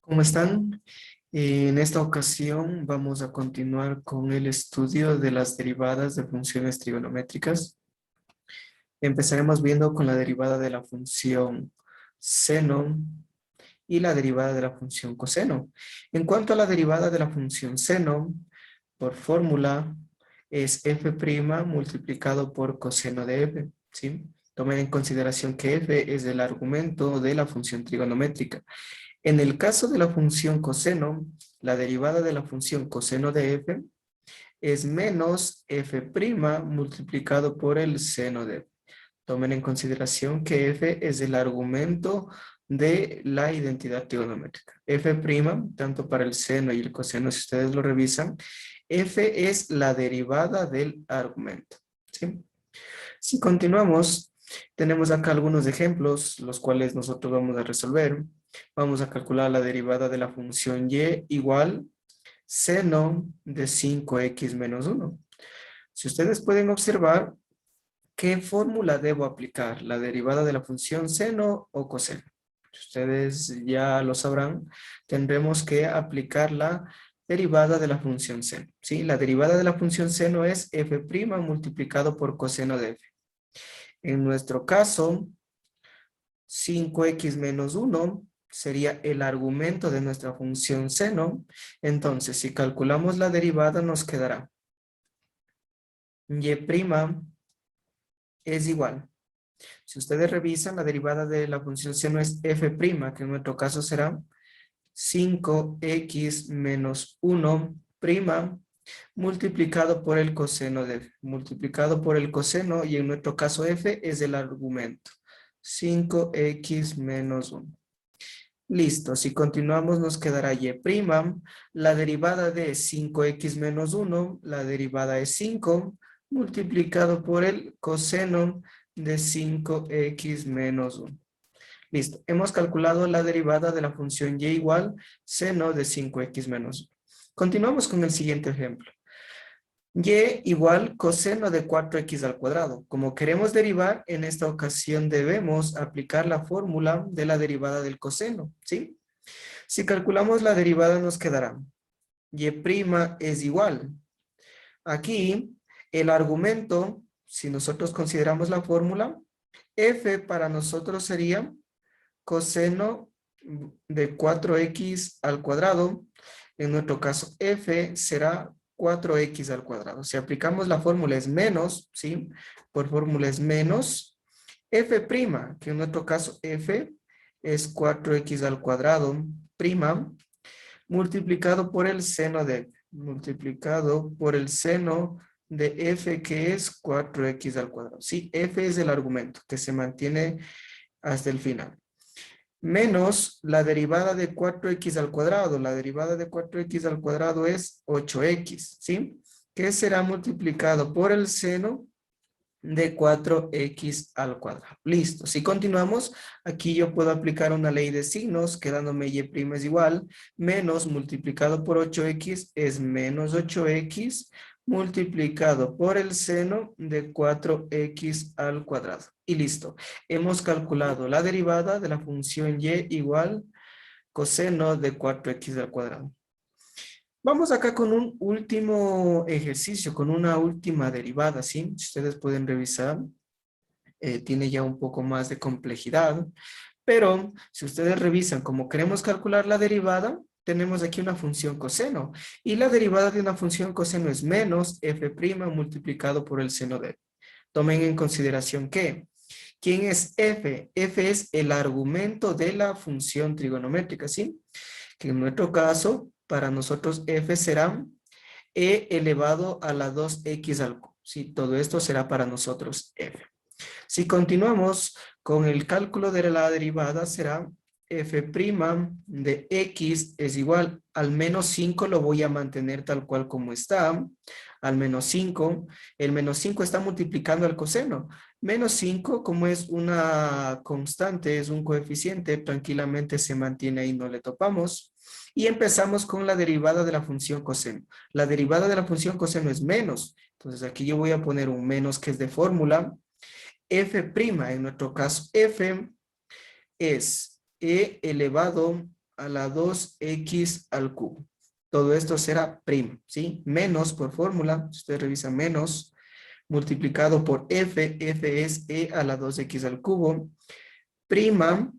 ¿Cómo están? En esta ocasión vamos a continuar con el estudio de las derivadas de funciones trigonométricas. Empezaremos viendo con la derivada de la función seno y la derivada de la función coseno. En cuanto a la derivada de la función seno, por fórmula es f' multiplicado por coseno de f, ¿sí? Tomen en consideración que f es el argumento de la función trigonométrica. En el caso de la función coseno, la derivada de la función coseno de f es menos f' multiplicado por el seno de f. Tomen en consideración que f es el argumento de la identidad trigonométrica. F', tanto para el seno y el coseno, si ustedes lo revisan, f es la derivada del argumento, ¿sí? Si continuamos, tenemos acá algunos ejemplos, los cuales nosotros vamos a resolver. Vamos a calcular la derivada de la función y igual seno de 5x menos 1. Si ustedes pueden observar, ¿qué fórmula debo aplicar? ¿La derivada de la función seno o coseno? Ustedes ya lo sabrán, tendremos que aplicar la derivada de la función seno, ¿sí? La derivada de la función seno es f' multiplicado por coseno de f. En nuestro caso, 5x menos 1 sería el argumento de nuestra función seno. Entonces, si calculamos la derivada, nos quedará y' es igual. Si ustedes revisan, la derivada de la función seno es f', que en nuestro caso será 5x menos 1' multiplicado por el coseno de f, multiplicado por el coseno, y en nuestro caso f es el argumento, 5x menos 1. Listo, si continuamos nos quedará y', la derivada de 5x menos 1, la derivada es 5, multiplicado por el coseno de 5x menos 1. Listo, hemos calculado la derivada de la función y igual seno de 5x menos 1. Continuamos con el siguiente ejemplo. Y igual coseno de 4x al cuadrado. Como queremos derivar, en esta ocasión debemos aplicar la fórmula de la derivada del coseno, ¿sí? Si calculamos la derivada nos quedará y' es igual. Aquí el argumento, si nosotros consideramos la fórmula, f para nosotros sería coseno de 4x al cuadrado. En nuestro caso, f será 4x al cuadrado. Si aplicamos la fórmula es menos, ¿sí? Por fórmula es menos f', que en nuestro caso f es 4x al cuadrado, prima, multiplicado por el seno de f, multiplicado por el seno de f, que es 4x al cuadrado. Sí, f es el argumento que se mantiene hasta el final. Menos la derivada de 4x al cuadrado. La derivada de 4x al cuadrado es 8x, ¿sí? Que será multiplicado por el seno de 4x al cuadrado. Listo. Si continuamos, aquí yo puedo aplicar una ley de signos, quedándome y' es igual, menos multiplicado por 8x es menos 8x, multiplicado por el seno de 4x al cuadrado. Y listo. Hemos calculado la derivada de la función y igual coseno de 4x al cuadrado. Vamos acá con un último ejercicio, con una última derivada, ¿sí? Si ustedes pueden revisar, tiene ya un poco más de complejidad, pero si ustedes revisan, como queremos calcular la derivada, tenemos aquí una función coseno, y la derivada de una función coseno es menos f' multiplicado por el seno de f. Tomen en consideración que, ¿quién es f? F es el argumento de la función trigonométrica, ¿sí? Que en nuestro caso, para nosotros f será e elevado a la 2x al cubo. Sí, todo esto será para nosotros f. Si continuamos con el cálculo de la derivada, será f' de x es igual al menos 5, lo voy a mantener tal cual como está, al menos 5. El menos 5 está multiplicando al coseno. Menos 5, como es una constante, es un coeficiente, tranquilamente se mantiene ahí, no le topamos. Y empezamos con la derivada de la función coseno. La derivada de la función coseno es menos. Entonces aquí yo voy a poner un menos que es de fórmula. F', en nuestro caso, F es E elevado a la 2x al cubo. Todo esto será prima, ¿sí? Menos por fórmula, si usted revisa menos, multiplicado por f, f es e a la 2x al cubo, prima,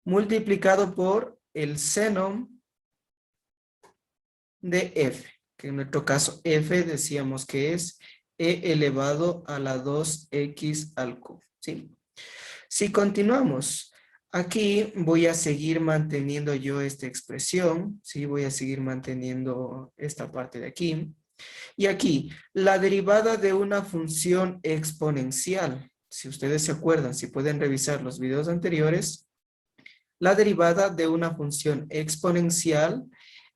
multiplicado por el seno de f, que en nuestro caso f decíamos que es e elevado a la 2x al cubo, ¿sí? Si continuamos, aquí voy a seguir manteniendo yo esta expresión, ¿sí? Voy a seguir manteniendo esta parte de aquí. Y aquí, la derivada de una función exponencial, si ustedes se acuerdan, si pueden revisar los videos anteriores, la derivada de una función exponencial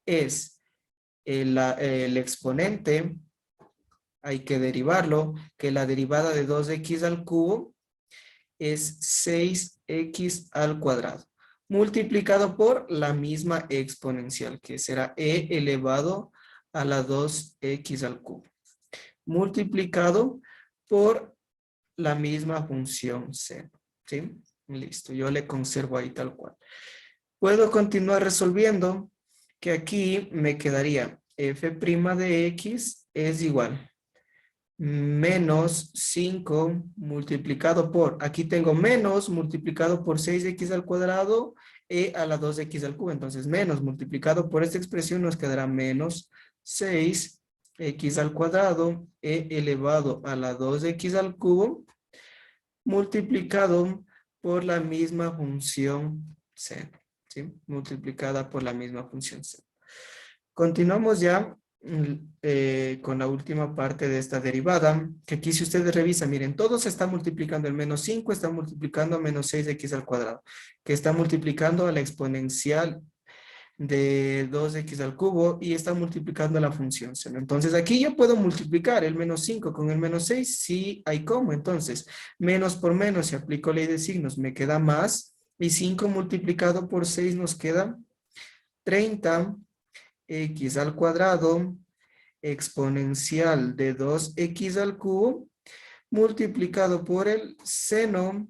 es el exponente, hay que derivarlo, que la derivada de 2x al cubo es 6x al cuadrado, multiplicado por la misma exponencial, que será e elevado a la 2x al cubo, multiplicado por la misma función seno, ¿sí? Listo, yo le conservo ahí tal cual. Puedo continuar resolviendo, que aquí me quedaría f' de x es igual menos 5 multiplicado por, aquí tengo menos multiplicado por 6x al cuadrado e a la 2x al cubo. Entonces menos multiplicado por esta expresión nos quedará menos 6x al cuadrado e elevado a la 2x al cubo multiplicado por la misma función seno, ¿sí? Multiplicada por la misma función seno. Continuamos ya con la última parte de esta derivada, que aquí si ustedes revisan, miren, todo se está multiplicando. El menos 5 está multiplicando a menos 6x al cuadrado, que está multiplicando a la exponencial de 2x al cubo y está multiplicando la función seno. Entonces aquí yo puedo multiplicar el menos 5 con el menos 6, sí hay cómo. Entonces, menos por menos, si aplico ley de signos, me queda más, y 5 multiplicado por 6 nos queda 30 x al cuadrado exponencial de 2x al cubo multiplicado por el seno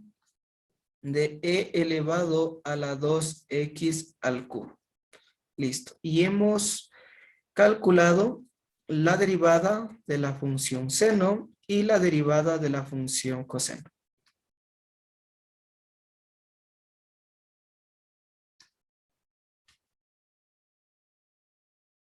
de e elevado a la 2x al cubo. Listo. Y hemos calculado la derivada de la función seno y la derivada de la función coseno.